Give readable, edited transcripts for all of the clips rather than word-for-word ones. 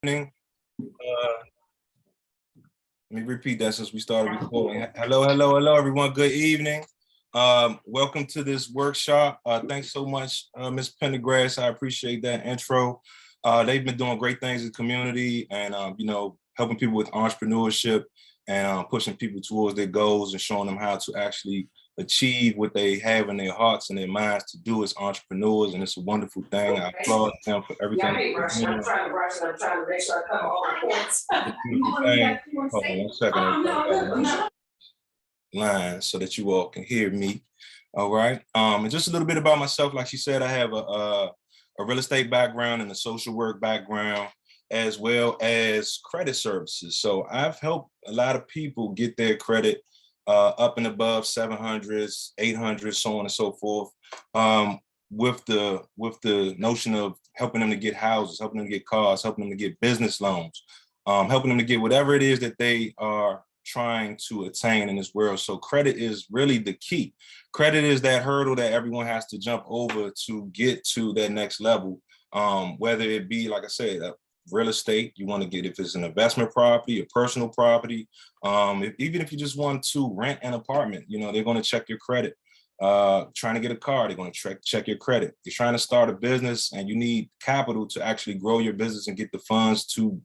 evening. Let me repeat that since we started recording. Hello, everyone. Good evening. Welcome to this workshop. Thanks so much, Ms. Pendergrass. I appreciate that intro. They've been doing great things in the community and, helping people with entrepreneurship and pushing people towards their goals and showing them how to actually achieve what they have in their hearts and their minds to do as entrepreneurs. And it's a wonderful thing. I applaud them for everything. Yeah, I hate rushing. I'm trying to rush and I'm trying to make sure I cover all the points. Hold on 1 second. Line so that you all can hear me. All right. And just a little bit about myself. Like she said, I have a real estate background and a social work background, as well as credit services. So I've helped a lot of people get their credit up and above 700s, 800s, so on and so forth, with the notion of helping them to get houses, helping them to get cars, helping them to get business loans, helping them to get whatever it is that they are trying to attain in this world. So credit is really the key. Credit is that hurdle that everyone has to jump over to get to that next level, whether it be, like I said, real estate, you want to get, if it's an investment property, a personal property, even if you just want to rent an apartment, they're going to check your credit. Trying to get a car, they're going to check your credit. You're trying to start a business and you need capital to actually grow your business and get the funds to,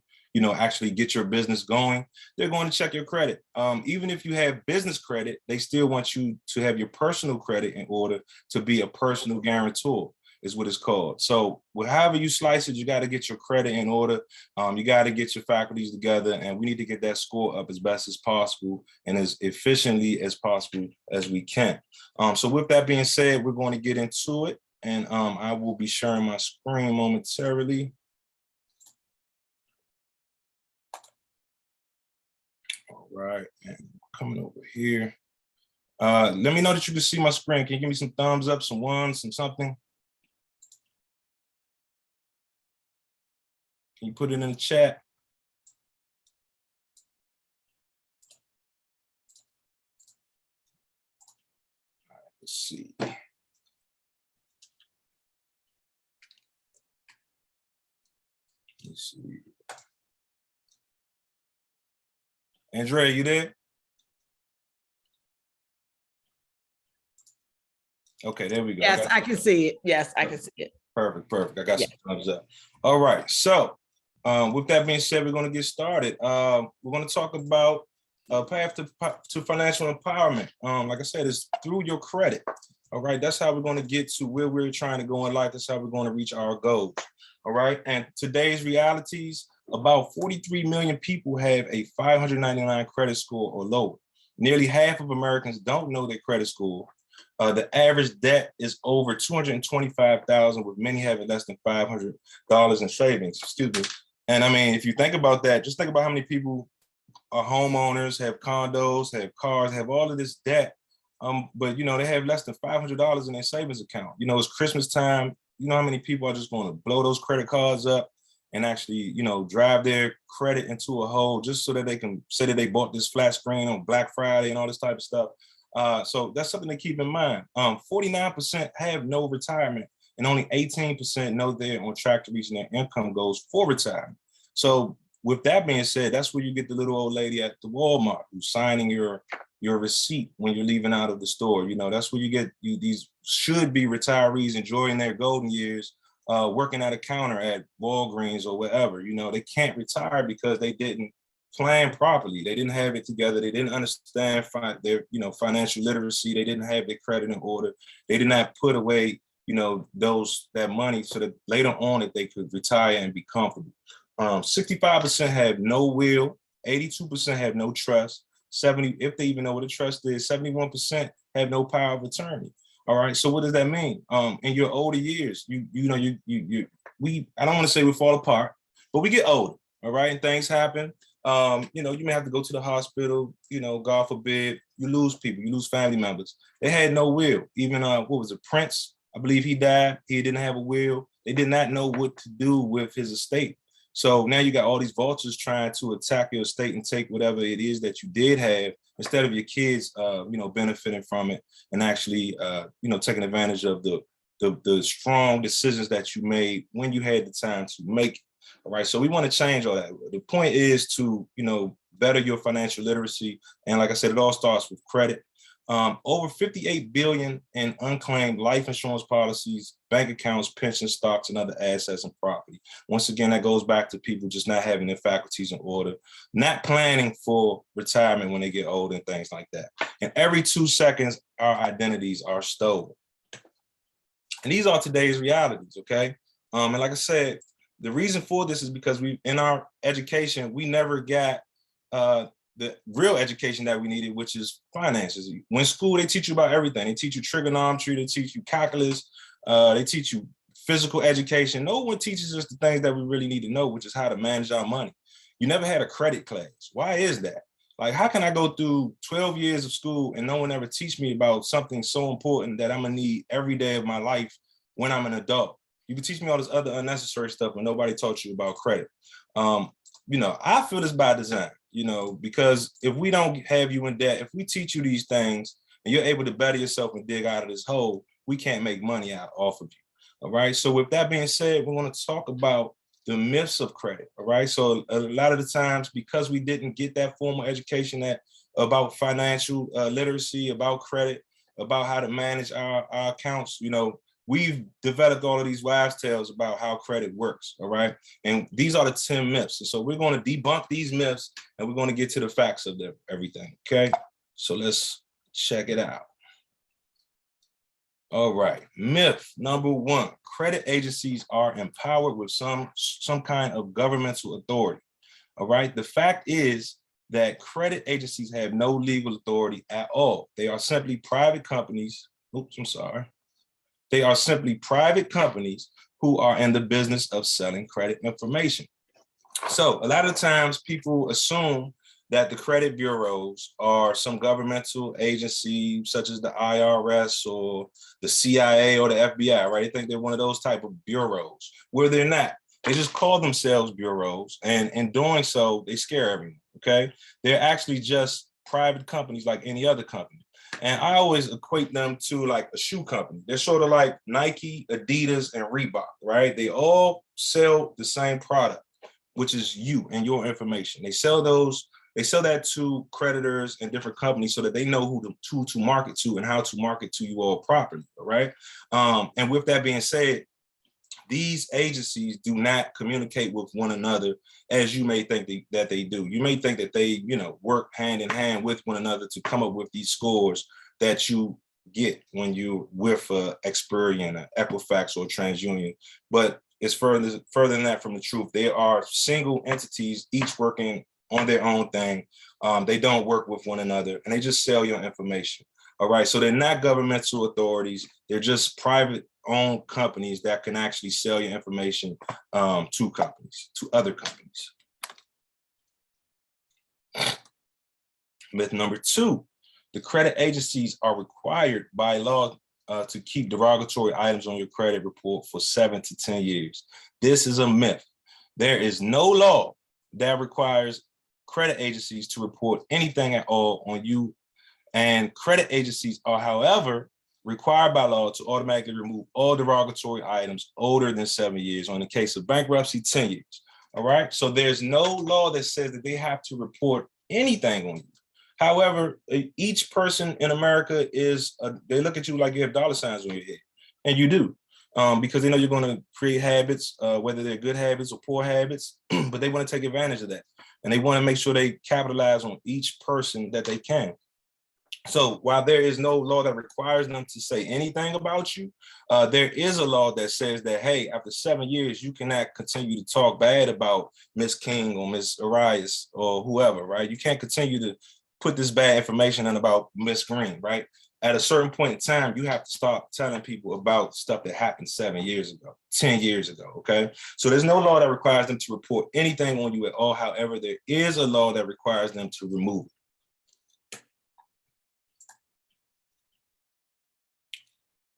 actually get your business going. They're going to check your credit. Even if you have business credit, they still want you to have your personal credit in order to be a personal guarantor, is what it's called. So however you slice it, you got to get your credit in order. You got to get your faculties together, and we need to get that score up as best as possible and as efficiently as possible as we can. So with that being said, we're going to get into it, and I will be sharing my screen momentarily. All right, and coming over here. Let me know that you can see my screen. Can you give me some thumbs up, some ones, some something? Can you put it in the chat? All right, let's see. Let's see. Andrea, you there? Okay, there we go. Yes, I can see it. Yes, I can see it. Perfect. I got some thumbs up. All right, so with that being said, we're going to get started. We're going to talk about a path to financial empowerment. Like I said, it's through your credit. All right, that's how we're going to get to where we're trying to go in life. That's how we're going to reach our goals. All right, and today's realities, about 43 million people have a 599 credit score or lower. Nearly half of Americans don't know their credit score. The average debt is over $225,000, with many having less than $500 in savings. Excuse me. And I mean, if you think about that, just think about how many people are homeowners, have condos, have cars, have all of this debt, but they have less than $500 in their savings account. It's Christmas time. You know how many people are just going to blow those credit cards up and actually, drive their credit into a hole just so that they can say that they bought this flat screen on Black Friday and all this type of stuff. So that's something to keep in mind. 49% have no retirement, and only 18% know they're on track to reaching their income goals for retirement. So with that being said, that's where you get the little old lady at the Walmart who's signing your receipt when you're leaving out of the store. That's where you get these should be retirees enjoying their golden years, working at a counter at Walgreens or wherever. They can't retire because they didn't plan properly. They didn't have it together. They didn't understand their financial literacy. They didn't have their credit in order. They did not put away that money so that later on that they could retire and be comfortable. 65% have no will. 82% have no trust. 70, if they even know what a trust is, 71% have no power of attorney. All right. So what does that mean? In your older years, I don't want to say we fall apart, but we get older. All right. And things happen. You may have to go to the hospital, God forbid, you lose people, you lose family members. They had no will. Even, Prince? I believe he died. He didn't have a will. They did not know what to do with his estate. So now you got all these vultures trying to attack your estate and take whatever it is that you did have instead of your kids, benefiting from it and actually, taking advantage of the strong decisions that you made when you had the time to make All right, so we want to change all that. The point is to, better your financial literacy. And like I said, it all starts with credit. Over 58 billion in unclaimed life insurance policies, bank accounts, pension stocks, and other assets and property. Once again, that goes back to people just not having their faculties in order, not planning for retirement when they get old and things like that. And every 2 seconds, our identities are stolen. And these are today's realities, okay? And like I said, the reason for this is because in our education, we never got the real education that we needed, which is finances. When school, they teach you about everything. They teach you trigonometry, they teach you calculus, they teach you physical education. No one teaches us the things that we really need to know, which is how to manage our money. You never had a credit class. Why is that? Like, how can I go through 12 years of school and no one ever teach me about something so important that I'm gonna need every day of my life when I'm an adult? You can teach me all this other unnecessary stuff, but nobody taught you about credit. I feel this by design, because if we don't have you in debt, if we teach you these things and you're able to better yourself and dig out of this hole, we can't make money off of you. All right. So with that being said, we want to talk about the myths of credit. All right. So a lot of the times, because we didn't get that formal education about financial literacy, about credit, about how to manage our accounts, we've developed all of these wives' tales about how credit works, all right? And these are the 10 myths. And so we're going to debunk these myths and we're going to get to the facts of everything, okay? So let's check it out. All right, myth number 1, credit agencies are empowered with some kind of governmental authority, all right? The fact is that credit agencies have no legal authority at all. They are simply private companies. Oops, I'm sorry. They are simply private companies who are in the business of selling credit information. So a lot of times people assume that the credit bureaus are some governmental agency such as the IRS or the CIA or the FBI, right? They think they're one of those type of bureaus, where they're not. They just call themselves bureaus, and in doing so, they scare everyone, okay? They're actually just private companies like any other company. And I always equate them to like a shoe company. They're sort of like Nike, Adidas, and Reebok, right? They all sell the same product, which is you and your information. They sell that to creditors and different companies so that they know who to market to and how to market to you all properly, all right? And with that being said, these agencies do not communicate with one another as you may think that they do. You may think that they, work hand in hand with one another to come up with these scores that you get when you're with Experian, Equifax, or TransUnion. But it's further than that from the truth. They are single entities, each working on their own thing. They don't work with one another, and they just sell your information. All right, so they're not governmental authorities. They're just private-owned companies that can actually sell your information to other companies. Myth number 2, the credit agencies are required by law to keep derogatory items on your credit report for 7 to 10 years. This is a myth. There is no law that requires credit agencies to report anything at all on you. And credit agencies are, however, required by law to automatically remove all derogatory items older than 7 years, or in the case of bankruptcy, 10 years. All right. So there's no law that says that they have to report anything on you. However, each person in America they look at you like you have dollar signs on your head, and you do, because they know you're going to create habits, whether they're good habits or poor habits, but they want to take advantage of that. And they want to make sure they capitalize on each person that they can. So while there is no law that requires them to say anything about you, there is a law that says that, hey, after 7 years, you cannot continue to talk bad about Miss King or Miss Arias or whoever, right? You can't continue to put this bad information in about Miss Green, right? At a certain point in time, you have to start telling people about stuff that happened 7 years ago, 10 years ago, okay? So there's no law that requires them to report anything on you at all. However, there is a law that requires them to remove it.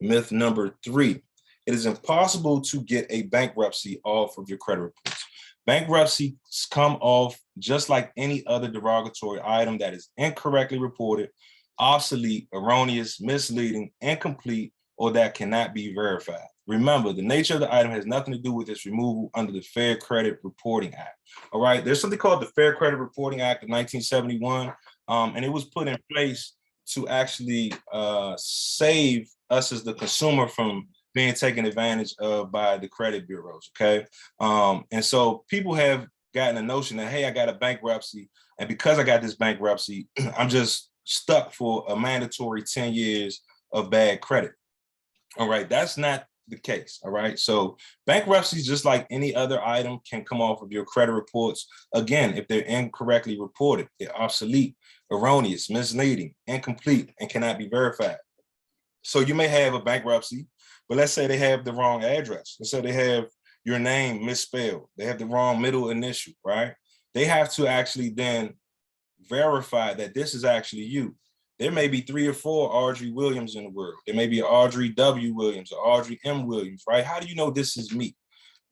Myth number 3, it is impossible to get a bankruptcy off of your credit reports. Bankruptcies come off just like any other derogatory item that is incorrectly reported, obsolete, erroneous, misleading, incomplete, or that cannot be verified. Remember, the nature of the item has nothing to do with its removal under the Fair Credit Reporting Act. All right, there's something called the Fair Credit Reporting Act of 1971, and it was put in place to actually save us as the consumer from being taken advantage of by the credit bureaus, okay? And so people have gotten a notion that, hey, I got a bankruptcy, and because I got this bankruptcy, I'm just stuck for a mandatory 10 years of bad credit. All right, that's not the case. All right, so bankruptcies, just like any other item, can come off of your credit reports. Again, if they're incorrectly reported, they're obsolete, erroneous, misleading, incomplete, and cannot be verified. So you may have a bankruptcy, but let's say they have the wrong address. Let's say they have your name misspelled. They have the wrong middle initial, right? They have to actually then verify that this is actually you. There may be 3 or 4 Audrey Williams in the world. There may be Audrey W. Williams or Audrey M. Williams, right? How do you know this is me?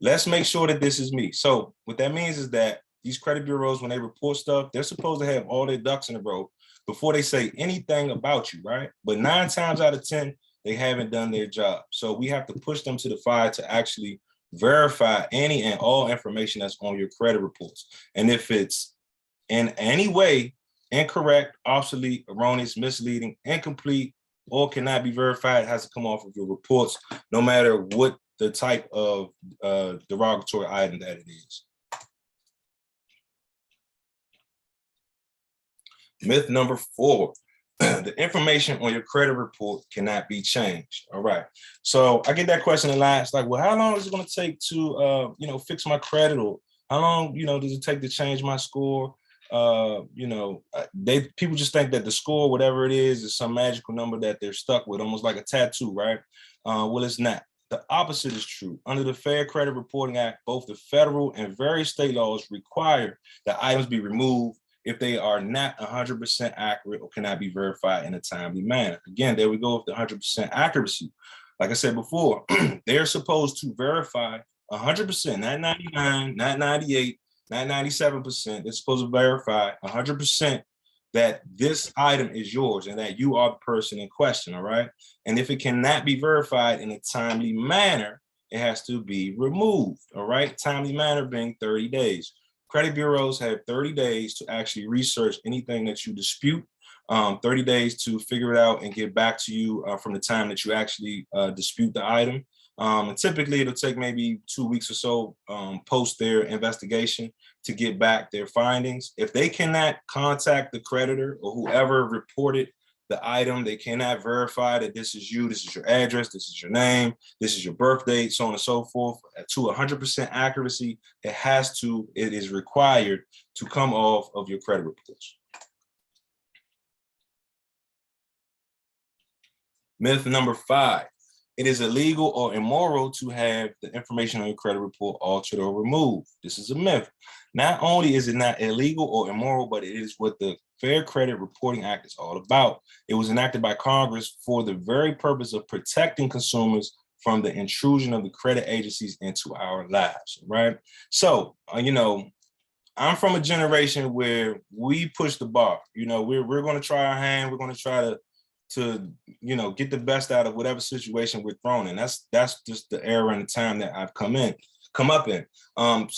Let's make sure that this is me. So what that means is that these credit bureaus, when they report stuff, they're supposed to have all their ducks in a row before they say anything about you, right? But 9 times out of 10, they haven't done their job. So we have to push them to the fire to actually verify any and all information that's on your credit reports. And if it's in any way incorrect, obsolete, erroneous, misleading, incomplete, or cannot be verified, it has to come off of your reports, no matter what the type of derogatory item that it is. Myth number 4, the information on your credit report cannot be changed. All right. So I get that question a lot. It's like, well, how long is it going to take to, fix my credit? Or how long, does it take to change my score? People just think that the score, whatever it is some magical number that they're stuck with, almost like a tattoo, right? Well, it's not. The opposite is true. Under the Fair Credit Reporting Act, both the federal and various state laws require that items be removed if they are not 100% accurate or cannot be verified in a timely manner. Again, there we go with the 100% accuracy. Like I said before, they're supposed to verify 100%, not 99, not 98, not 97%. They're supposed to verify 100% that this item is yours and that you are the person in question, all right? And if it cannot be verified in a timely manner, it has to be removed, all right? Timely manner being 30 days. Credit bureaus have 30 days to actually research anything that you dispute, 30 days to figure it out and get back to you from the time that you actually dispute the item. And typically it'll take maybe 2 weeks or so post their investigation to get back their findings. If they cannot contact the creditor or whoever reported the item, they cannot verify that this is you, this is your address, this is your name, this is your birth date, so on and so forth, to 100% accuracy, it is required to come off of your credit reports. Myth number 5, it is illegal or immoral to have the information on your credit report altered or removed. This is a myth. Not only is it not illegal or immoral, but it is what the Fair Credit Reporting Act is all about. It was enacted by Congress for the very purpose of protecting consumers from the intrusion of the credit agencies into our lives, right? So, I'm from a generation where we push the bar. We're going to try our hand. We're going to try to get the best out of whatever situation we're thrown in. That's just the era and the time that I've come up in. I'm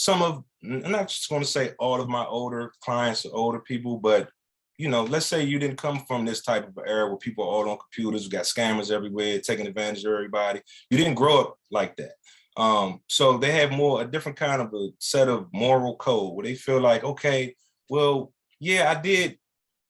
not just going to say all of my older clients or older people, but let's say you didn't come from this type of era where people are all on computers, we got scammers everywhere, taking advantage of everybody. You didn't grow up like that. So they have a different kind of a set of moral code where they feel like, okay, well, yeah, I did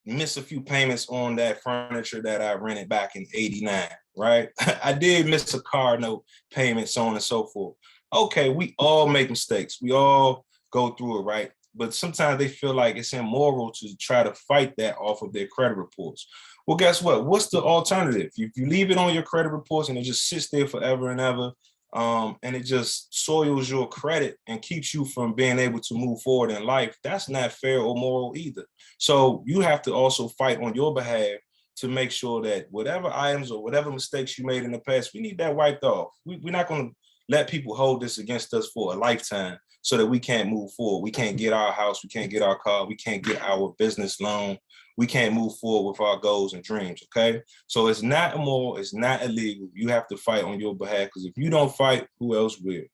miss a few payments on that furniture that I rented back in '89, right? I did miss a car note payment, so on and so forth. Okay, we all make mistakes. We all go through it, right? But sometimes they feel like it's immoral to try to fight that off of their credit reports. Well, guess what? What's the alternative? If you leave it on your credit reports and it just sits there forever and ever, and it just soils your credit and keeps you from being able to move forward in life, that's not fair or moral either. So you have to also fight on your behalf to make sure that whatever items or whatever mistakes you made in the past, we need that wiped off. We're not going to let people hold this against us for a lifetime so that we can't move forward. We can't get our house, we can't get our car, we can't get our business loan, we can't move forward with our goals and dreams, okay? So it's not immoral, it's not illegal. You have to fight on your behalf, because if you don't fight, who else will?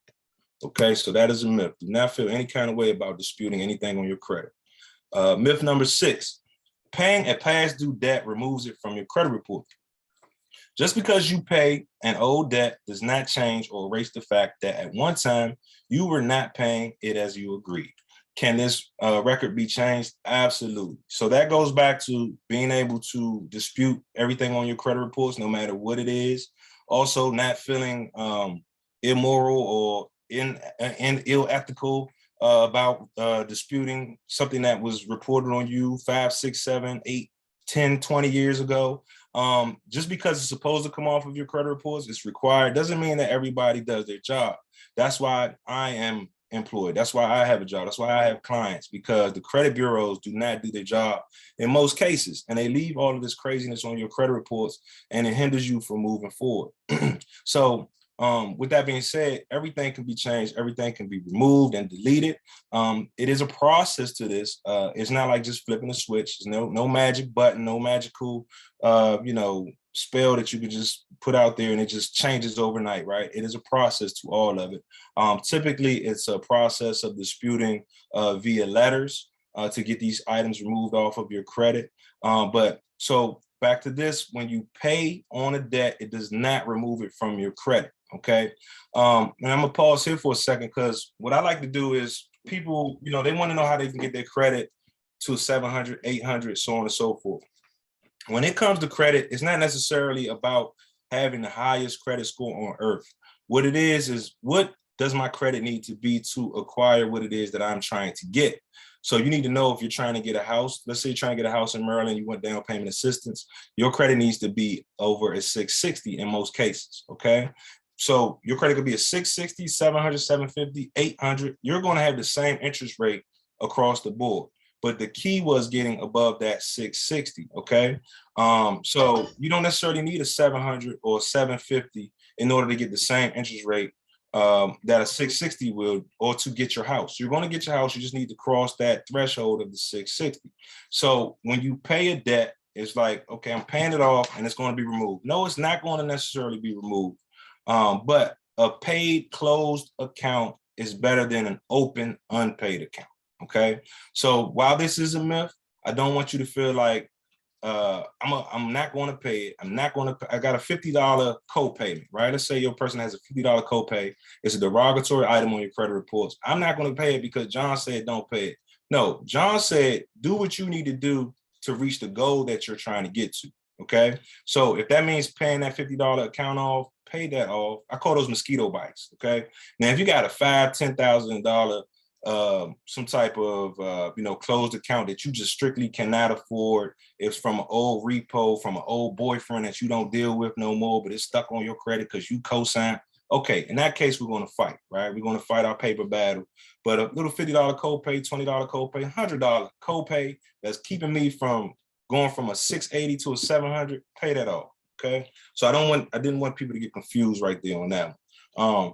Okay, so that is a myth. Do not feel any kind of way about disputing anything on your credit. Myth number 6, paying a past due debt removes it from your credit report. Just because you pay an old debt does not change or erase the fact that at one time you were not paying it as you agreed. Can this record be changed? Absolutely. So that goes back to being able to dispute everything on your credit reports, no matter what it is. Also, not feeling immoral or ill ethical about disputing something that was reported on you 5, 6, 7, 8, 10, 20 years ago. Just because it's supposed to come off of your credit reports, it's required, doesn't mean that everybody does their job. That's why I am employed. That's why I have a job. That's why I have clients, because the credit bureaus do not do their job in most cases. And they leave all of this craziness on your credit reports, and it hinders you from moving forward. So with that being said, everything can be changed, everything can be removed and deleted. It is a process to this. It's not like just flipping a switch. There's no magic button, no magical, spell that you can just put out there and it just changes overnight, right? It is a process to all of it. Typically, it's a process of disputing via letters to get these items removed off of your credit. But so back to this, when you pay on a debt, it does not remove it from your credit. Okay. And I'm gonna pause here for a second, because what I like to do is people, they want to know how they can get their credit to 700, 800, so on and so forth. When it comes to credit, it's not necessarily about having the highest credit score on earth. What it is what does my credit need to be to acquire what it is that I'm trying to get? So you need to know if you're trying to get a house. Let's say you're trying to get a house in Maryland, you want down payment assistance. Your credit needs to be over a 660 in most cases, okay? So your credit could be a 660, 700, 750, 800. You're going to have the same interest rate across the board. But the key was getting above that 660, okay? So you don't necessarily need a 700 or 750 in order to get the same interest rate that a 660 will, or to get your house. You're going to get your house, you just need to cross that threshold of the 660. So when you pay a debt, it's like, okay, I'm paying it off and it's going to be removed. No, it's not going to necessarily be removed. But a paid closed account is better than an open unpaid account. Okay, so while this is a myth, I don't want you to feel like I'm not going to pay it. I got a $50 copayment, right? Let's say your person has a $50 copay. It's a derogatory item on your credit reports. I'm not going to pay it because John said don't pay it. No, John said do what you need to do to reach the goal that you're trying to get to. Okay, so if that means paying that $50 account off, pay that off. I call those mosquito bites. Okay, now if you got a $5,000, $10,000 some type of closed account that you just strictly cannot afford, it's from an old repo, from an old boyfriend that you don't deal with no more, but it's stuck on your credit because you co-signed. Okay, in that case, we're going to fight, right? We're going to fight our paper battle. But a little $50 copay, $20 copay, $100 copay that's keeping me from going from a 680 to a 700, pay that off. Okay, so I didn't want people to get confused right there on that one.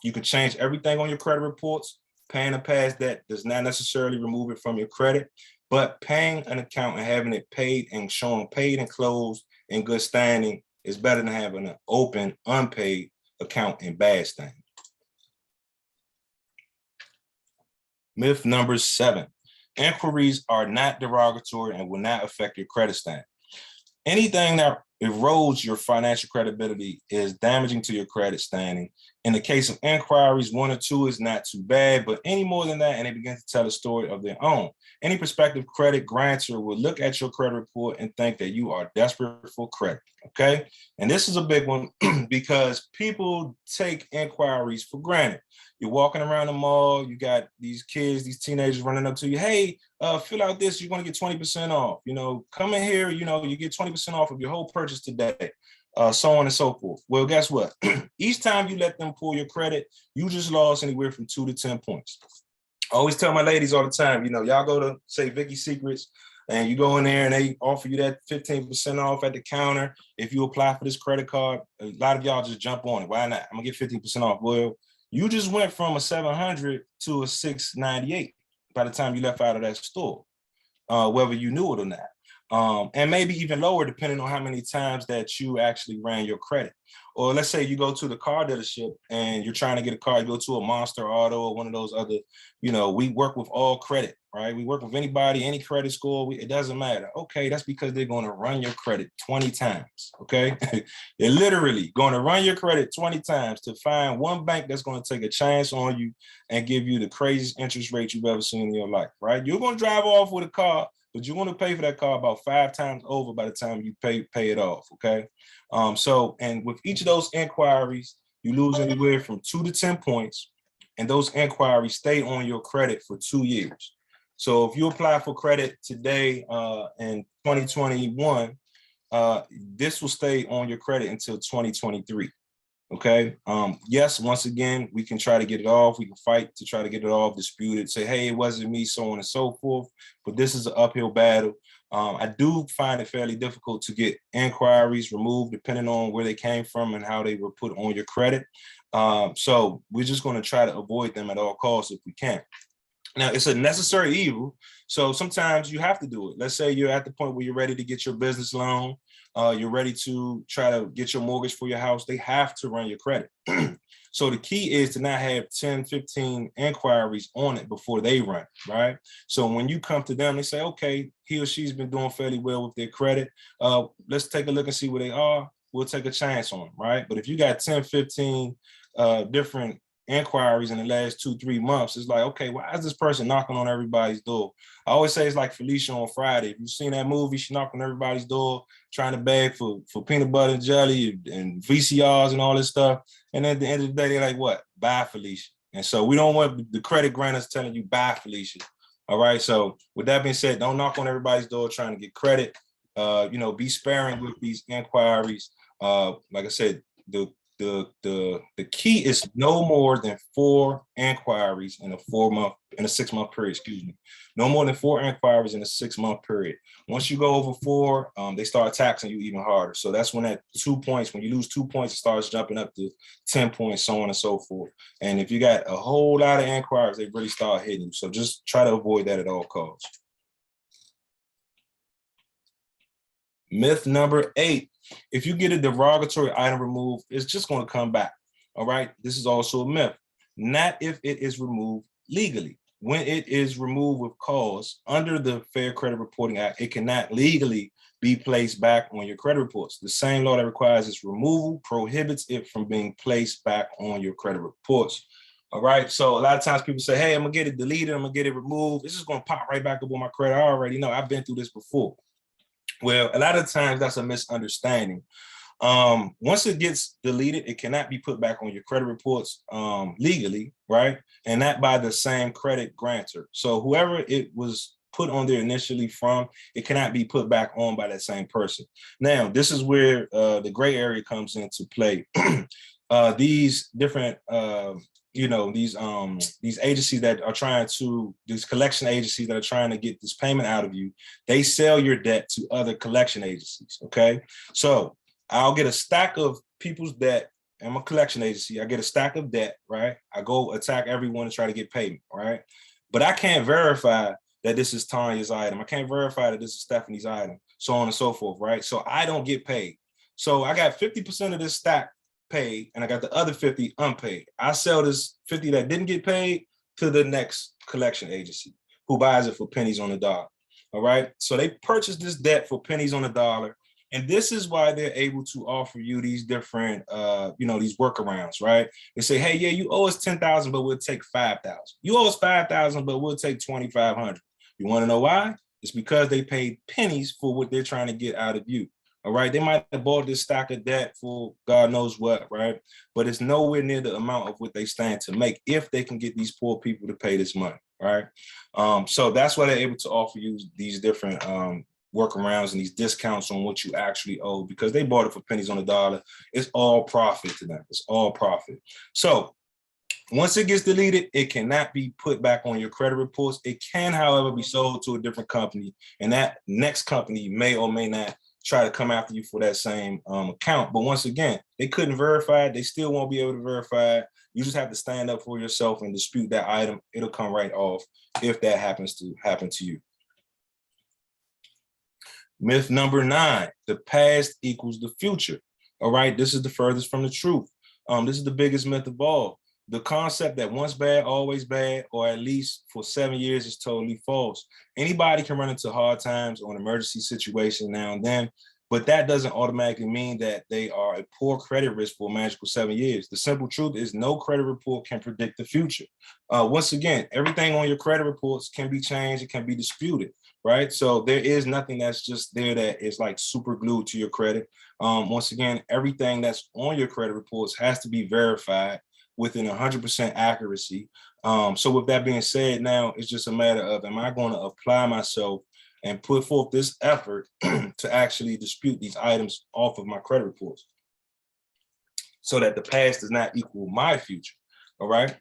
You can change everything on your credit reports. Paying a past debt does not necessarily remove it from your credit, but paying an account and having it paid and showing paid and closed in good standing is better than having an open, unpaid account in bad standing. Myth number 7, inquiries are not derogatory and will not affect your credit standing. Anything that erodes your financial credibility is damaging to your credit standing. In the case of inquiries, 1 or 2 is not too bad, but any more than that, and they begin to tell a story of their own. Any prospective credit grantor will look at your credit report and think that you are desperate for credit, okay? And this is a big one because people take inquiries for granted. You're walking around the mall, you got these kids, these teenagers running up to you, hey, fill out this, you're gonna get 20% off. Come in here, you get 20% off of your whole purchase today. So on and so forth. Well, guess what? Each time you let them pull your credit, you just lost anywhere from 2 to 10 points. I always tell my ladies all the time, y'all go to, say, Vicky's Secrets, and you go in there and they offer you that 15% off at the counter if you apply for this credit card. A lot of y'all just jump on it. Why not? I'm gonna get 15% off. Well, you just went from a 700 to a 698 by the time you left out of that store, whether you knew it or not. And maybe even lower depending on how many times that you actually ran your credit. Or let's say you go to the car dealership and you're trying to get a car, you go to a Monster Auto or one of those other, we work with all credit, right? We work with anybody, any credit score, it doesn't matter. Okay, that's because they're going to run your credit 20 times, okay? They're literally going to run your credit 20 times to find one bank that's going to take a chance on you and give you the craziest interest rate you've ever seen in your life, right? You're going to drive off with a car, but you want to pay for that car about 5 times over by the time you pay it off, okay? And with each of those inquiries, you lose anywhere from 2 to 10 points, and those inquiries stay on your credit for 2 years. So if you apply for credit today in 2021, this will stay on your credit until 2023. Okay. Yes, once again, we can try to get it off. We can fight to try to get it off, dispute it, say, hey, it wasn't me, so on and so forth. But this is an uphill battle. I do find it fairly difficult to get inquiries removed depending on where they came from and how they were put on your credit. So we're just going to try to avoid them at all costs if we can. Now, it's a necessary evil, so sometimes you have to do it. Let's say you're at the point where you're ready to get your business loan, you're ready to try to get your mortgage for your house. They have to run your credit. So the key is to not have 10, 15 inquiries on it before they run, right? So when you come to them, they say, okay, he or she's been doing fairly well with their credit. Let's take a look and see where they are. We'll take a chance on them, right? But if you got 10, 15 different inquiries in the last 2-3 months, it's like, okay, why is this person knocking on everybody's door? I always say it's like Felicia on Friday. If you've seen that movie, she knocked on everybody's door trying to beg for peanut butter and jelly and VCRs and all this stuff. And at the end of the day, they're like, what? Bye, Felicia. And so we don't want the credit grantors telling you bye, Felicia. All right. So with that being said, don't knock on everybody's door trying to get credit. Be sparing with these inquiries. Like I said, the key is no more than 4 inquiries in a 6-month period, excuse me. No more than 4 inquiries in a 6-month period. Once you go over 4, they start taxing you even harder. So that's when that 2 points, when you lose 2 points, it starts jumping up to 10 points, so on and so forth. And if you got a whole lot of inquiries, they really start hitting you. So just try to avoid that at all costs. Myth number 8. If you get a derogatory item removed, it's just going to come back. All right. This is also a myth. Not if it is removed legally. When it is removed with cause under the Fair Credit Reporting Act, it cannot legally be placed back on your credit reports. The same law that requires its removal prohibits it from being placed back on your credit reports. All right. So a lot of times people say, hey, I'm going to get it deleted. I'm going to get it removed. It's just going to pop right back up on my credit. I already know. I've been through this before. Well, a lot of times that's a misunderstanding. Once it gets deleted, it cannot be put back on your credit reports legally, right? And not by the same credit grantor. So whoever it was put on there initially from, it cannot be put back on by that same person. Now, this is where the gray area comes into play. These different these agencies that are trying to, these collection agencies that are trying to get this payment out of you, they sell your debt to other collection agencies, okay? So I'll get a stack of people's debt. I'm a collection agency. I get a stack of debt, right? I go attack everyone to try to get payment, right? But I can't verify that this is Tanya's item. I can't verify that this is Stephanie's item, so on and so forth, right? So I don't get paid. So I got 50% of this stack paid, and I got the other 50 unpaid. I sell this 50 that didn't get paid to the next collection agency who buys it for pennies on the dollar. All right. So they purchase this debt for pennies on the dollar. And this is why they're able to offer you these different, these workarounds, right? They say, hey, yeah, you owe us 10,000, but we'll take 5,000. You owe us 5,000, but we'll take 2,500. You want to know why? It's because they paid pennies for what they're trying to get out of you. All right. They might have bought this stack of debt for God knows what, right? But it's nowhere near the amount of what they stand to make if they can get these poor people to pay this money, right? So that's why they're able to offer you these different workarounds and these discounts on what you actually owe, because they bought it for pennies on the dollar. It's all profit to them. It's all profit. So Once it gets deleted, it cannot be put back on your credit reports. It can, however, be sold to a different company, and that next company may or may not try to come after you for that same account. But once again, they couldn't verify it. They still won't be able to verify it. You just have to stand up for yourself and dispute that item. It'll come right off if that happens to happen to you. Myth number 9, the past equals the future. All right, this is the furthest from the truth. This is the biggest myth of all. The concept that once bad, always bad, or at least for 7 years is totally false. Anybody can run into hard times or an emergency situation now and then, but that doesn't automatically mean that they are a poor credit risk for a magical 7 years. The simple truth is no credit report can predict the future. Once again, everything on your credit reports can be changed, it can be disputed, right? So there is nothing that's just there that is like super glued to your credit. Once again, everything that's on your credit reports has to be verified within 100% accuracy. So with that being said, now it's just a matter of, am I going to apply myself and put forth this effort to actually dispute these items off of my credit reports so that the past does not equal my future, all right?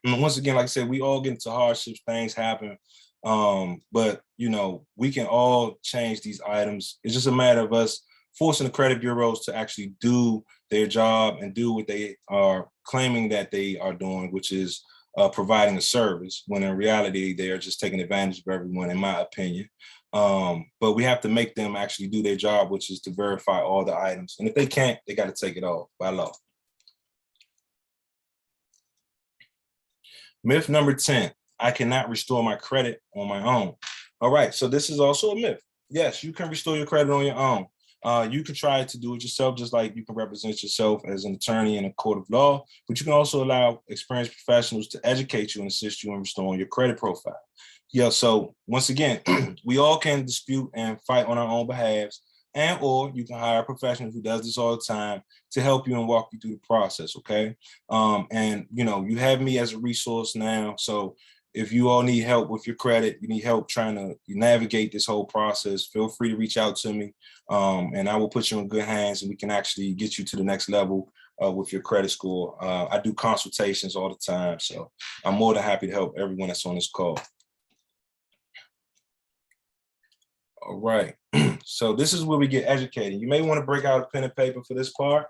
Once again, like I said, we all get into hardships, things happen, but you know, we can all change these items. It's just a matter of us forcing the credit bureaus to actually do their job and do what they are claiming that they are doing, which is providing a service, when in reality, they are just taking advantage of everyone, in my opinion. But we have to make them actually do their job, which is to verify all the items. And if they can't, they got to take it off by law. Myth number 10, I cannot restore my credit on my own. All right, so this is also a myth. Yes, you can restore your credit on your own. You can try to do it yourself, just like you can represent yourself as an attorney in a court of law, but you can also allow experienced professionals to educate you and assist you in restoring your credit profile. Yeah, so once again, we all can dispute and fight on our own behalves, and or you can hire a professional who does this all the time to help you and walk you through the process, okay? And, you know, you have me as a resource now, so if you all need help with your credit, you need help trying to navigate this whole process, feel free to reach out to me, and I will put you in good hands and we can actually get you to the next level with your credit score. I do consultations all the time, so I'm more than happy to help everyone that's on this call. All right, so this is where we get educated. You may want to break out a pen and paper for this part.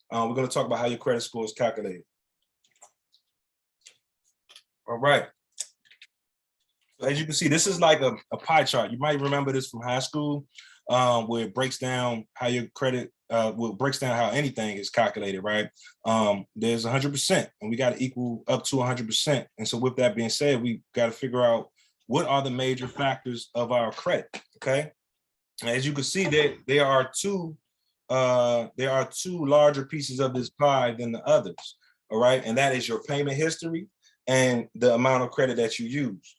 We're going to talk about how your credit score is calculated. All right. As you can see, this is like a pie chart. You might remember this from high school, where it breaks down how your credit, breaks down how anything is calculated, right? There's 100%, and we got to equal up to 100%. And so with that being said, we got to figure out what are the major factors of our credit, okay? As you can see, there are two larger pieces of this pie than the others, all right? And that is your payment history and the amount of credit that you use.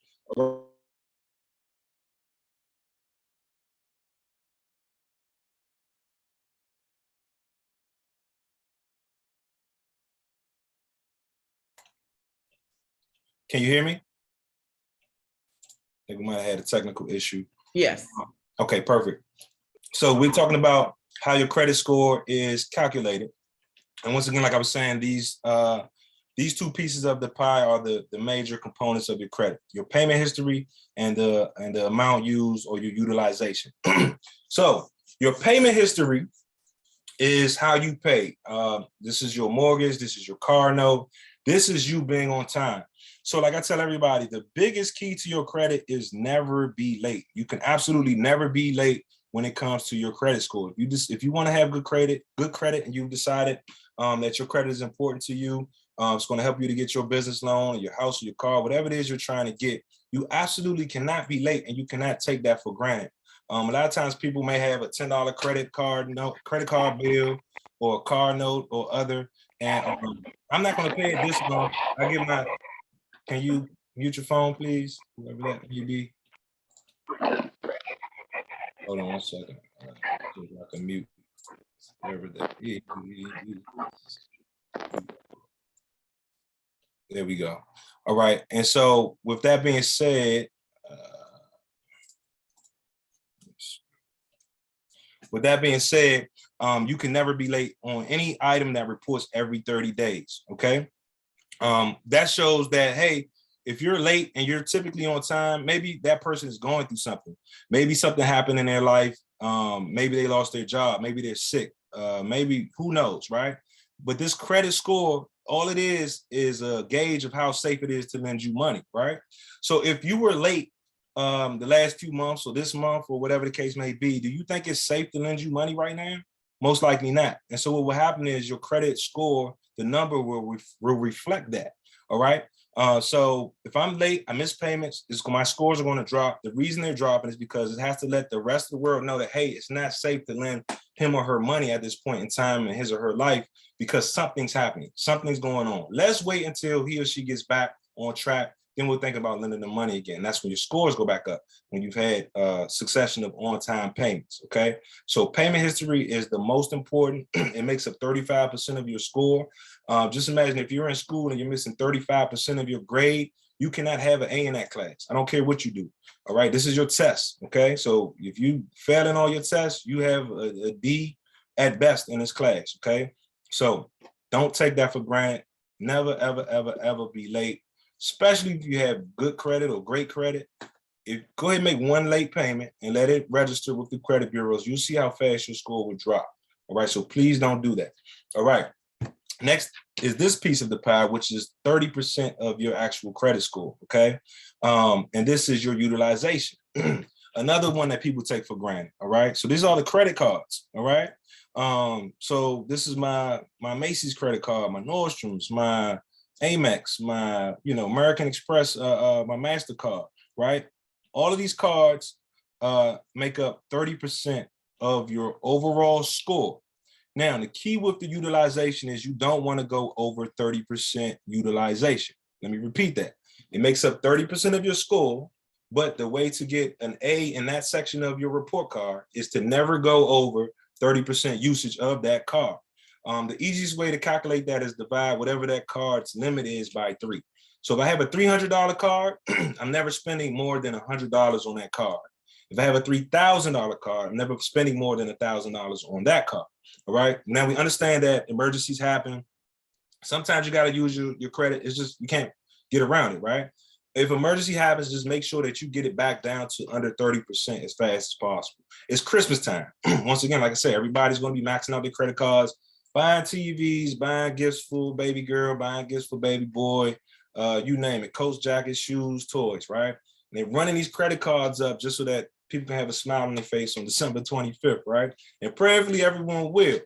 Can you hear me? I think we might have had a technical issue. Yes. Okay, perfect. So we're talking about how your credit score is calculated. And once again, like I was saying, these two pieces of the pie are the major components of your credit: your payment history and the amount used or your utilization. So your payment history is how you pay. This is your mortgage, this is your car note, this is you being on time. So like I tell everybody, the biggest key to your credit is never be late. You can absolutely never be late when it comes to your credit score. If you want to have good credit, and you've decided that your credit is important to you, it's going to help you to get your business loan, or your house, or your car, whatever it is you're trying to get, you absolutely cannot be late, and you cannot take that for granted. A lot of times people may have a $10 credit card bill, or a car note or other, and I'm not going to pay it this month. Can you mute your phone, please? Whoever that may be. Hold on one second. I can mute whoever that is. There we go. All right. And so with that being said, you can never be late on any item that reports every 30 days, okay? That shows that, hey, if you're late and you're typically on time, maybe that person is going through something. Maybe something happened in their life. Maybe they lost their job. Maybe they're sick. Maybe who knows, right? But this credit score, all it is a gauge of how safe it is to lend you money, right? So if you were late the last few months or this month or whatever the case may be, do you think it's safe to lend you money right now? Most likely not. And so what will happen is your credit score, the number will reflect that. All right. So if I'm late, I miss payments, my scores are going to drop. The reason they're dropping is because it has to let the rest of the world know that, hey, it's not safe to lend him or her money at this point in time in his or her life because something's happening. Something's going on. Let's wait until he or she gets back on track. Then we'll think about lending them money again. That's when your scores go back up, when you've had a succession of on-time payments, okay? So payment history is the most important. It makes up 35% of your score. Just imagine if you're in school and you're missing 35% of your grade, you cannot have an A in that class. I don't care what you do, all right? This is your test, okay? So if you fail in all your tests, you have a D at best in this class, okay? So don't take that for granted. Never, ever, ever, ever be late, especially if you have good credit or great credit. Go ahead and make one late payment and let it register with the credit bureaus. You'll see how fast your score will drop. All right, so please don't do that. All right, next is this piece of the pie, which is 30% of your actual credit score, okay? And this is your utilization. Another one that people take for granted, all right? So these are the credit cards, all right? So this is my Macy's credit card, my Nordstrom's, my Amex, my American Express, my MasterCard, right? All of these cards make up 30% of your overall score. Now, the key with the utilization is you don't want to go over 30% utilization. Let me repeat that. It makes up 30% of your score, but the way to get an A in that section of your report card is to never go over 30% usage of that card. The easiest way to calculate that is divide whatever that card's limit is by 3. So if I have a $300 card, I'm never spending more than $100 on that card. If I have a $3,000 card, I'm never spending more than $1,000 on that card. All right. Now we understand that emergencies happen. Sometimes you got to use your credit. It's just, you can't get around it, right? If emergency happens, just make sure that you get it back down to under 30% as fast as possible. It's Christmas time. Once again, like I said, everybody's going to be maxing out their credit cards, buying TVs, buying gifts for baby girl, buying gifts for baby boy, you name it, coats, jackets, shoes, toys, right? And they're running these credit cards up just so that people can have a smile on their face on December 25th, right? And prayerfully, everyone will.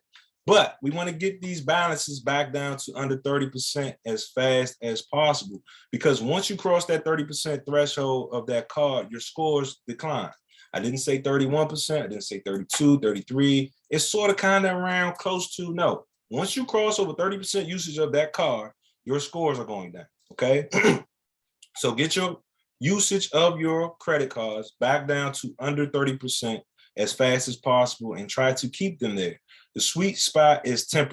But we want to get these balances back down to under 30% as fast as possible, because once you cross that 30% threshold of that card, your scores decline. I didn't say 31%, I didn't say 32, 33. It's sort of kind of around close to no. Once you cross over 30% usage of that card, your scores are going down, okay? So get your usage of your credit cards back down to under 30% as fast as possible and try to keep them there. The sweet spot is 10%.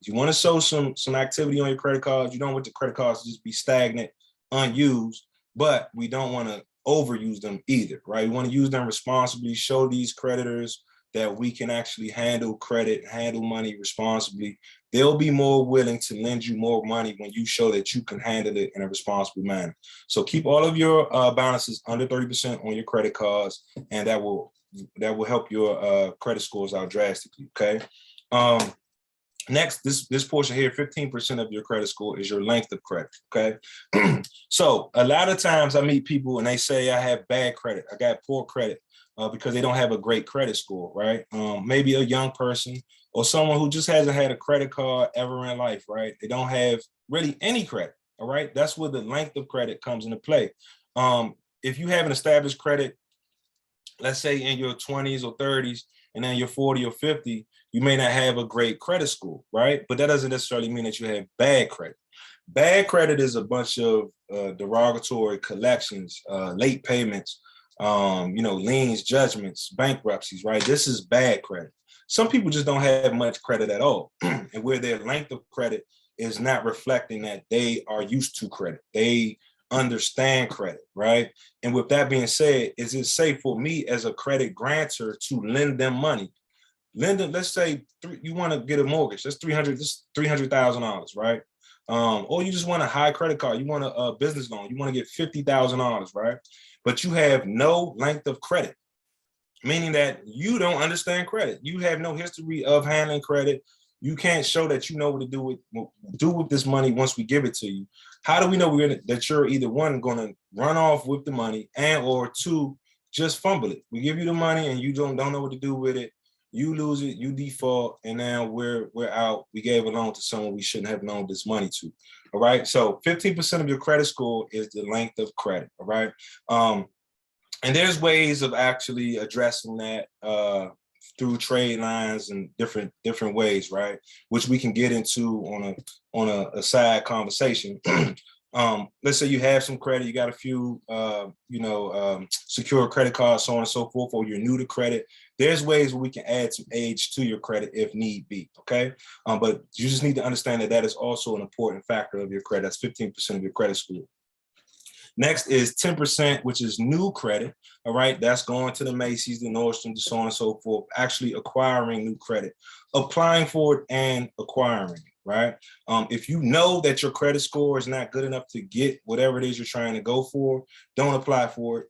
If you want to show some activity on your credit cards, you don't want the credit cards to just be stagnant, unused, but we don't want to overuse them either, right? We want to use them responsibly, show these creditors that we can actually handle credit, handle money responsibly. They'll be more willing to lend you more money when you show that you can handle it in a responsible manner. So keep all of your balances under 30% on your credit cards, and that will help your credit scores out drastically, okay? Next, this portion here, 15% of your credit score is your length of credit, okay? So a lot of times I meet people and they say I have bad credit, I got poor credit, because they don't have a great credit score, right? Maybe a young person or someone who just hasn't had a credit card ever in life, right? They don't have really any credit, all right? That's where the length of credit comes into play. If you have an established credit, let's say in your 20s or 30s, and then you're 40 or 50, you may not have a great credit score, right? But that doesn't necessarily mean that you have bad credit. Bad credit is a bunch of derogatory collections, late payments, liens, judgments, bankruptcies, right? This is bad credit. Some people just don't have much credit at all, and where their length of credit is not reflecting that they are used to credit. They understand credit, right? And with that being said, is it safe for me as a credit grantor to lend them money? Lend them, let's say you want to get a mortgage. That's $300,000, right? or you just want a high credit card, you want a business loan, you want to get $50,000, right? But you have no length of credit, meaning that you don't understand credit. You have no history of handling credit. You can't show that you know what to do with this money once we give it to you. How do we know that you're either one going to run off with the money and or two, just fumble it? We give you the money and you don't know what to do with it. You lose it, you default, and now we're out. We gave a loan to someone we shouldn't have loaned this money to. All right. So 15% of your credit score is the length of credit. All right. And there's ways of actually addressing that through trade lines and different ways, right? Which we can get into on a side conversation. Let's say you have some credit, you got a few, secure credit cards, so on and so forth, or you're new to credit. There's ways where we can add some age to your credit if need be, okay? But you just need to understand that is also an important factor of your credit. That's 15% of your credit score. Next is 10%, which is new credit. All right, that's going to the Macy's, the Nordstrom, so on and so forth, actually acquiring new credit, applying for it and acquiring it, right? If you know that your credit score is not good enough to get whatever it is you're trying to go for, don't apply for it.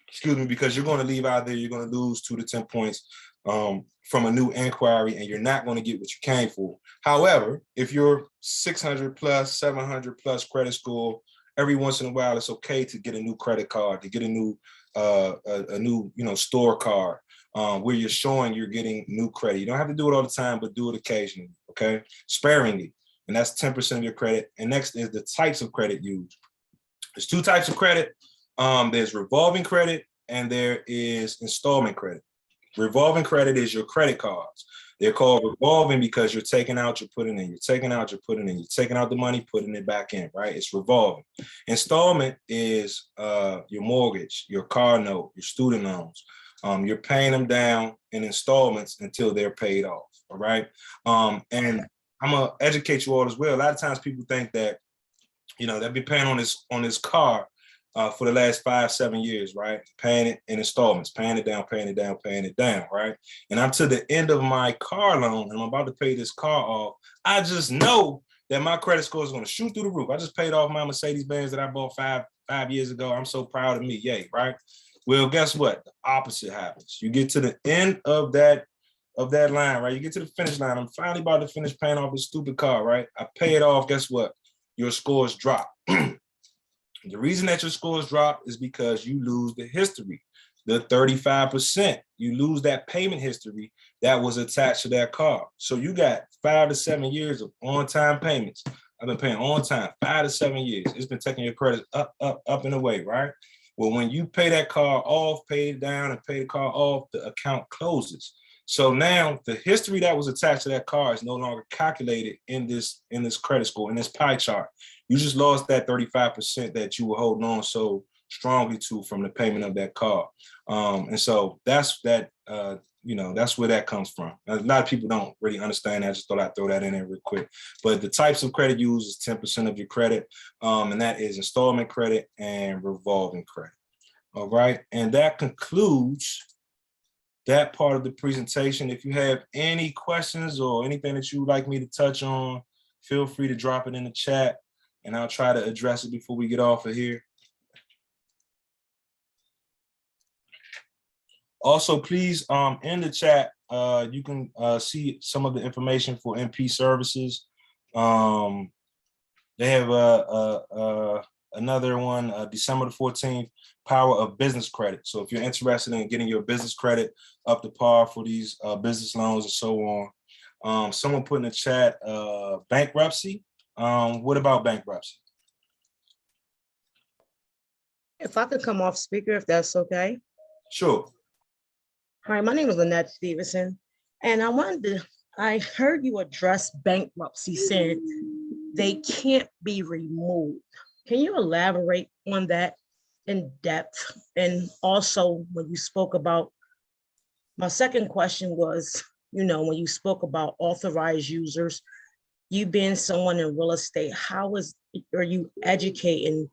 Excuse me, because you're going to leave out there, you're going to lose 2 to 10 points from a new inquiry, and you're not going to get what you came for. However, if you're 600 plus, 700 plus credit score, every once in a while, it's okay to get a new credit card, to get a new store card where you're showing you're getting new credit. You don't have to do it all the time, but do it occasionally, okay? Sparingly, and that's 10% of your credit. And next is the types of credit used. There's 2 types of credit. There's revolving credit and there is installment credit. Revolving credit is your credit cards. They're called revolving because you're taking out, you're putting in, you're taking out, you're putting in, you're taking out the money, putting it back in, right? It's revolving. Installment is your mortgage, your car note, your student loans. You're paying them down in installments until they're paid off, all right? And I'm gonna educate you all as well. A lot of times people think that, they've been paying on this car for the last 5-7 years, right? Paying it in installments, paying it down, right? And I'm to the end of my car loan and I'm about to pay this car off. I just know that my credit score is going to shoot through the roof. I just paid off my Mercedes-Benz that I bought five years ago. I'm so proud of me, yay, right? Well, guess what? The opposite happens. You get to the end of that line, right? You get to the finish line. I'm finally about to finish paying off this stupid car, right? I pay it off. Guess what? Your scores drop. The reason that your scores drop is because you lose the history, the 35%. You lose that payment history that was attached to that car. So you got 5 to 7 years of on-time payments. I've been paying on time, 5 to 7 years. It's been taking your credit up and away, right? Well, when you pay that car off, pay it down and pay the car off, the account closes. So now the history that was attached to that car is no longer calculated in this credit score, in this pie chart. You just lost that 35% that you were holding on so strongly to from the payment of that car. And so that's that, that's where that comes from. A lot of people don't really understand that. I just thought I'd throw that in there real quick. But the types of credit used is 10% of your credit, and that is installment credit and revolving credit. All right, and that concludes that part of the presentation. If you have any questions or anything that you would like me to touch on, feel free to drop it in the chat and I'll try to address it before we get off of here. Also, please, in the chat, you can see some of the information for MP services. They have another one, December the 14th, Power of Business Credit. So if you're interested in getting your business credit up to par for these business loans and so on. Someone put in the chat, bankruptcy. What about bankruptcy? If I could come off speaker, if that's okay. Sure. Hi, my name is Lynette Stevenson, and I heard you address bankruptcy, saying they can't be removed. Can you elaborate on that in depth? And also, when you spoke about, my second question was, when you spoke about authorized users, you being someone in real estate, are you educating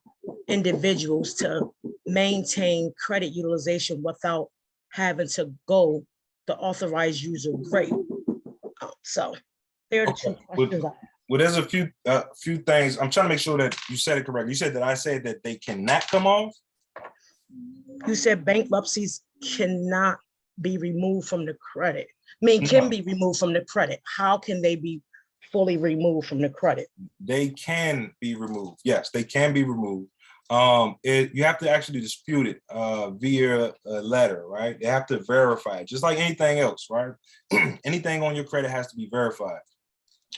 individuals to maintain credit utilization without having to go the authorized user rate? So there are the two questions I have. Well, there's a few things. I'm trying to make sure that you said it correctly. You said that I said that they cannot come off. You said bankruptcies cannot be removed from the credit. I mean, can No, be removed from the credit. How can they be fully removed from the credit? they can be removed. Yes, they can be removed. You have to actually dispute it via a letter, right? They have to verify it, just like anything else, right? Anything on your credit has to be verified.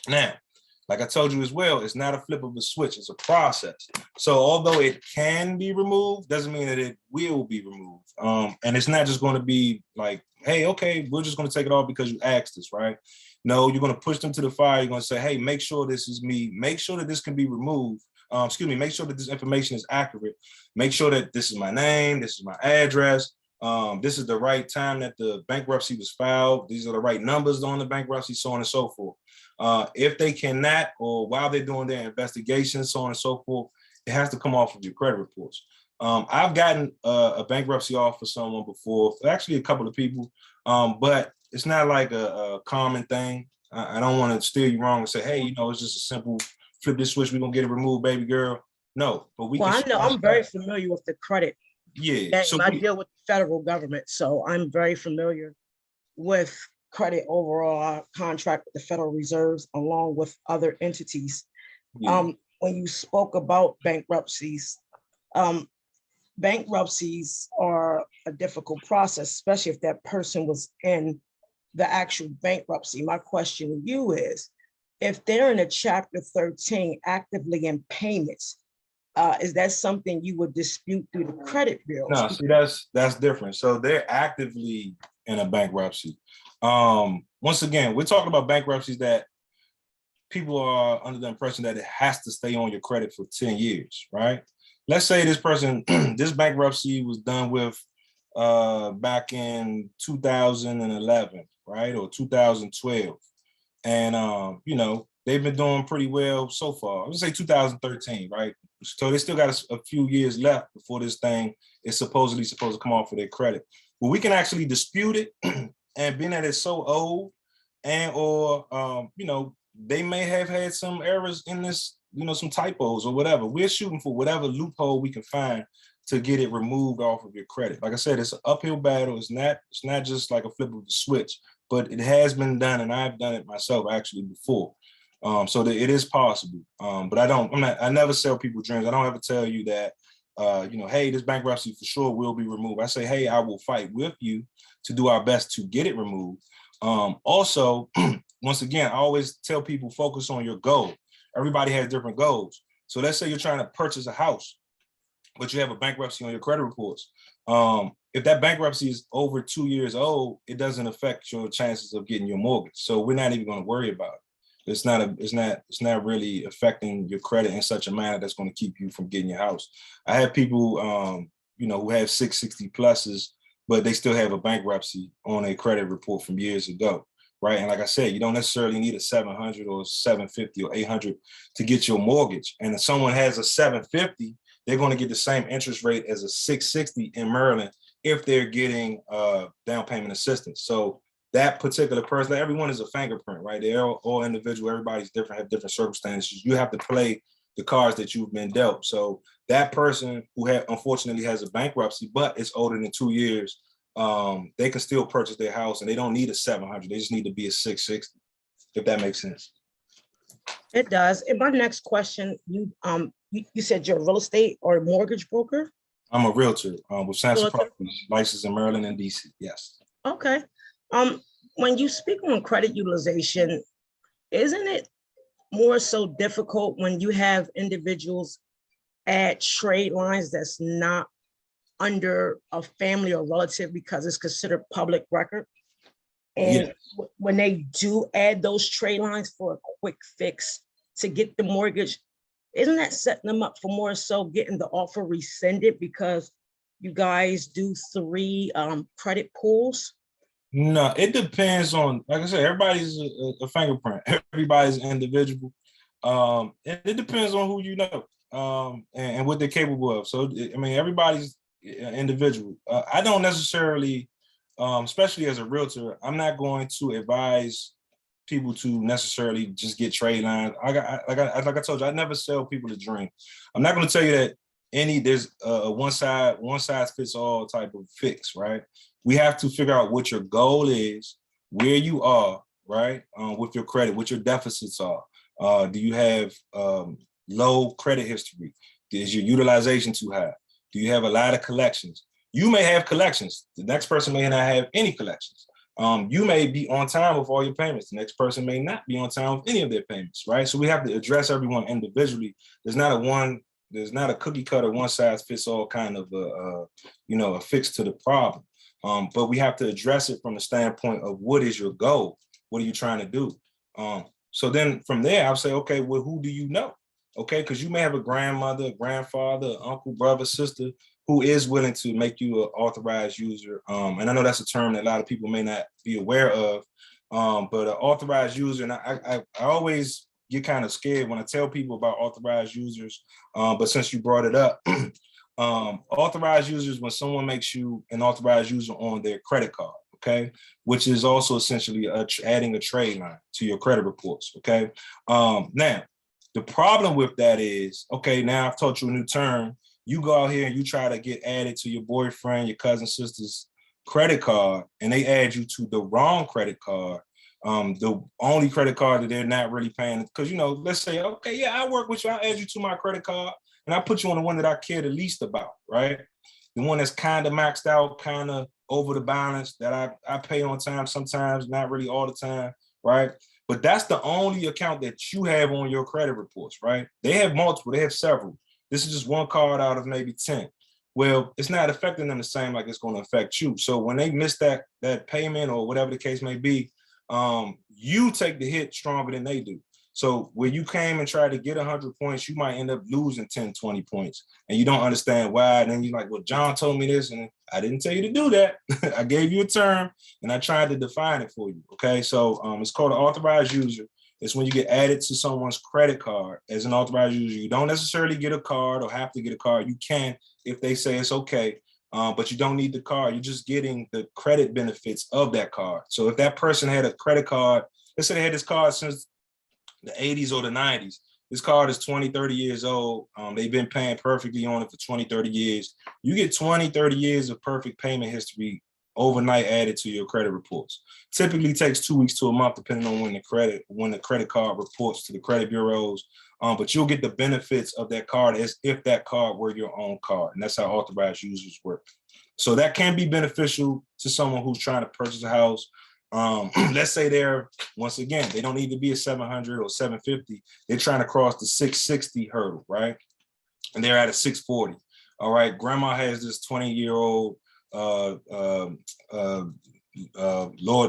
Now, like I told you as well, it's not a flip of a switch, it's a process. So although it can be removed, doesn't mean that it will be removed. And it's not just going to be like, hey, okay, we're just going to take it off because you asked us, right? No, you're going to push them to the fire. You're going to say, hey, make sure this is me. Make sure that this can be removed. Make sure that this information is accurate. Make sure that this is my name, this is my address. This is the right time that the bankruptcy was filed. These are the right numbers on the bankruptcy, so on and so forth. If they cannot, or while they're doing their investigation, so on and so forth, it has to come off of your credit reports. I've gotten a bankruptcy off for someone before, actually a couple of people, but it's not like a common thing. I don't want to steer you wrong and say, hey, it's just a simple flip this switch, we're going to get it removed, baby girl. No, but we Well, can. I know I'm very familiar with the credit. Yeah. So I deal with the federal government, so I'm very familiar with credit overall. I contract with the Federal Reserves along with other entities. Yeah. When you spoke about bankruptcies, bankruptcies are a difficult process, especially if that person was in the actual bankruptcy. My question to you is, if they're in a Chapter 13 actively in payments, is that something you would dispute through the credit bureaus? No, see, that's different. So they're actively in a bankruptcy. Once again, we're talking about bankruptcies that people are under the impression that it has to stay on your credit for 10 years, right? Let's say this person, this bankruptcy was done with back in 2011, right? Or 2012. And they've been doing pretty well so far. Let's say 2013, right? So they still got a few years left before this thing is supposed to come off of their credit. Well, we can actually dispute it, and being that it's so old, or they may have had some errors in this, some typos or whatever. We're shooting for whatever loophole we can find to get it removed off of your credit. Like I said, it's an uphill battle. It's not just like a flip of the switch, but it has been done, and I've done it myself actually before. So that it is possible. But I never sell people dreams. I don't ever tell you that, hey, this bankruptcy for sure will be removed. I say, hey, I will fight with you to do our best to get it removed. Also, once again, I always tell people, focus on your goal. Everybody has different goals. So let's say you're trying to purchase a house, but you have a bankruptcy on your credit reports. If that bankruptcy is over 2 years old, it doesn't affect your chances of getting your mortgage. So we're not even going to worry about it. It's not really affecting your credit in such a manner that's going to keep you from getting your house. I have people, who have 660 pluses, but they still have a bankruptcy on a credit report from years ago, right? And like I said, you don't necessarily need a 700 or 750 or 800 to get your mortgage. And if someone has a 750, they're going to get the same interest rate as a 660 in Maryland if they're getting down payment assistance. So that particular person, everyone is a fingerprint, right? They're all individual. Everybody's different, have different circumstances. You have to play the cards that you've been dealt. So that person who unfortunately has a bankruptcy, but it's older than 2 years, they can still purchase their house, and they don't need a 700. They just need to be a 660, if that makes sense. It does. And my next question, you said you're a real estate or a mortgage broker? I'm a realtor with Sansa Properties, licensed in Maryland and DC. Yes. Okay. When you speak on credit utilization, isn't it more so difficult when you have individuals add trade lines that's not under a family or relative because it's considered public record? And when they do add those trade lines for a quick fix to get the mortgage, isn't that setting them up for more so getting the offer rescinded because you guys do 3 credit pools? No, it depends on, like I said, everybody's a fingerprint. Everybody's individual. It depends on who you know and what they're capable of. So, everybody's individual. I don't necessarily, especially as a realtor, I'm not going to advise people to necessarily just get trade lines. Like I told you, I never sell people a dream. I'm not going to tell you that there's a one size fits all type of fix, right? We have to figure out what your goal is, where you are, right, with your credit, what your deficits are. Do you have low credit history? Is your utilization too high? Do you have a lot of collections? You may have collections. The next person may not have any collections. You may be on time with all your payments. The next person may not be on time with any of their payments, right? So we have to address everyone individually. There's not a cookie cutter, one size fits all kind of a fix to the problem. But we have to address it from the standpoint of what is your goal? What are you trying to do? So then from there, I'll say, okay, well, who do you know? Okay, because you may have a grandmother, grandfather, uncle, brother, sister who is willing to make you an authorized user. And I know that's a term that a lot of people may not be aware of, but an authorized user, and I always get kind of scared when I tell people about authorized users, but since you brought it up, authorized users, when someone makes you an authorized user on their credit card, okay, which is also essentially adding a trade line to your credit reports, okay? Now, the problem with that is, okay, now I've taught you a new term. You go out here and you try to get added to your boyfriend, your cousin, sister's credit card, and they add you to the wrong credit card, the only credit card that they're not really paying. Because, let's say, okay, yeah, I work with you. I'll add you to my credit card, and I put you on the one that I care the least about, right? The one that's kind of maxed out, kind of over the balance, that I pay on time sometimes, not really all the time, right? But that's the only account that you have on your credit reports, right? They have multiple, they have several. This is just one card out of maybe 10. Well, it's not affecting them the same like it's going to affect you. So when they miss that payment or whatever the case may be, you take the hit stronger than they do. So when you came and tried to get 100 points, you might end up losing 10, 20 points. And you don't understand why. And then you're like, well, John told me this, and I didn't tell you to do that. I gave you a term, and I tried to define it for you, okay? So it's called an authorized user. It's when you get added to someone's credit card as an authorized user. You don't necessarily get a card or have to get a card. You can if they say it's okay, but you don't need the card. You're just getting the credit benefits of that card. So if that person had a credit card, let's say they had this card since the 80s or the 90s. This card is 20, 30 years old. They've been paying perfectly on it for 20, 30 years. You get 20, 30 years of perfect payment history overnight added to your credit reports. Typically takes 2 weeks to a month, depending on when the credit card reports to the credit bureaus. But you'll get the benefits of that card as if that card were your own card. And that's how authorized users work. So that can be beneficial to someone who's trying to purchase a house. Let's say they don't need to be a 700 or 750. They're trying to cross the 660 hurdle, right? And they're at a 640. All right. Grandma has this 20-year-old Lord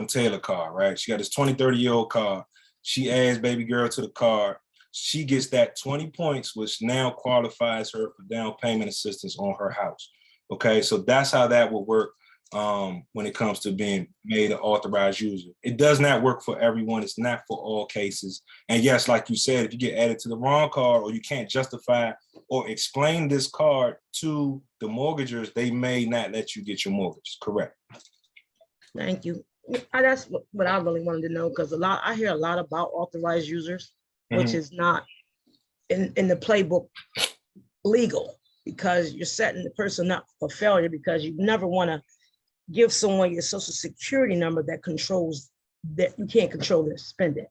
and Taylor car, right? She got this 20, 30-year-old car. She adds baby girl to the car. She gets that 20 points, which now qualifies her for down payment assistance on her house. Okay. So that's how that will work. When it comes to being made an authorized user. It does not work for everyone. It's not for all cases. And yes, like you said, if you get added to the wrong card or you can't justify or explain this card to the mortgagers, they may not let you get your mortgage. Correct. Thank you. That's what I really wanted to know, because I hear a lot about authorized users, which is not in the playbook legal, because you're setting the person up for failure, because you never want to give someone your social security number that you can't control their spending.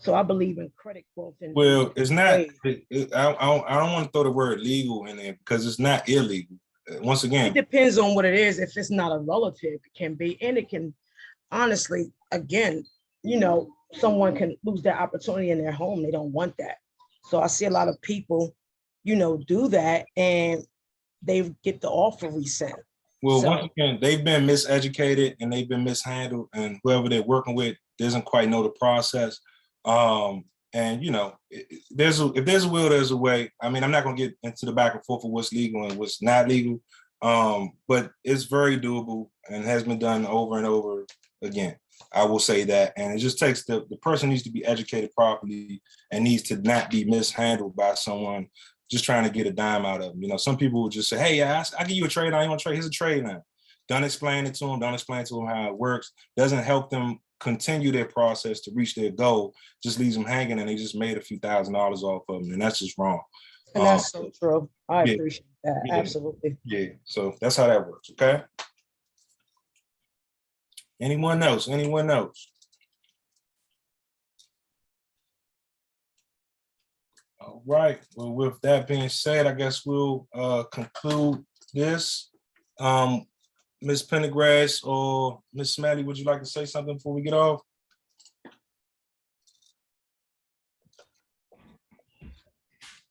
So I believe in credit growth. Well, it's not, I don't want to throw the word legal in there because it's not illegal. Once again, it depends on what it is. If it's not a relative, it can be, and it can, honestly, again, someone can lose that opportunity in their home. They don't want that. So I see a lot of people, do that, and they get the offer resent. Well, once again, they've been miseducated and they've been mishandled, and whoever they're working with doesn't quite know the process. And if there's a will, there's a way. I mean, I'm not going to get into the back and forth of what's legal and what's not legal, but it's very doable and has been done over and over again. I will say that, and it just takes the person needs to be educated properly and needs to not be mishandled by someone just trying to get a dime out of them. Some people will just say, hey, yeah, I give you a trade line. You want to trade? Here's a trade line. Don't explain it to them. Don't explain to them how it works. Doesn't help them continue their process to reach their goal, just leaves them hanging and they just made a few $1,000s off of them. And that's just wrong. And that's so true. I yeah, appreciate that. yeah. Absolutely. Yeah. So that's how that works. Okay. Anyone else? Anyone else? All right. Well, with that being said, I guess we'll conclude this. Ms. Pendergrass or Ms. Smalley, would you like to say something before we get off?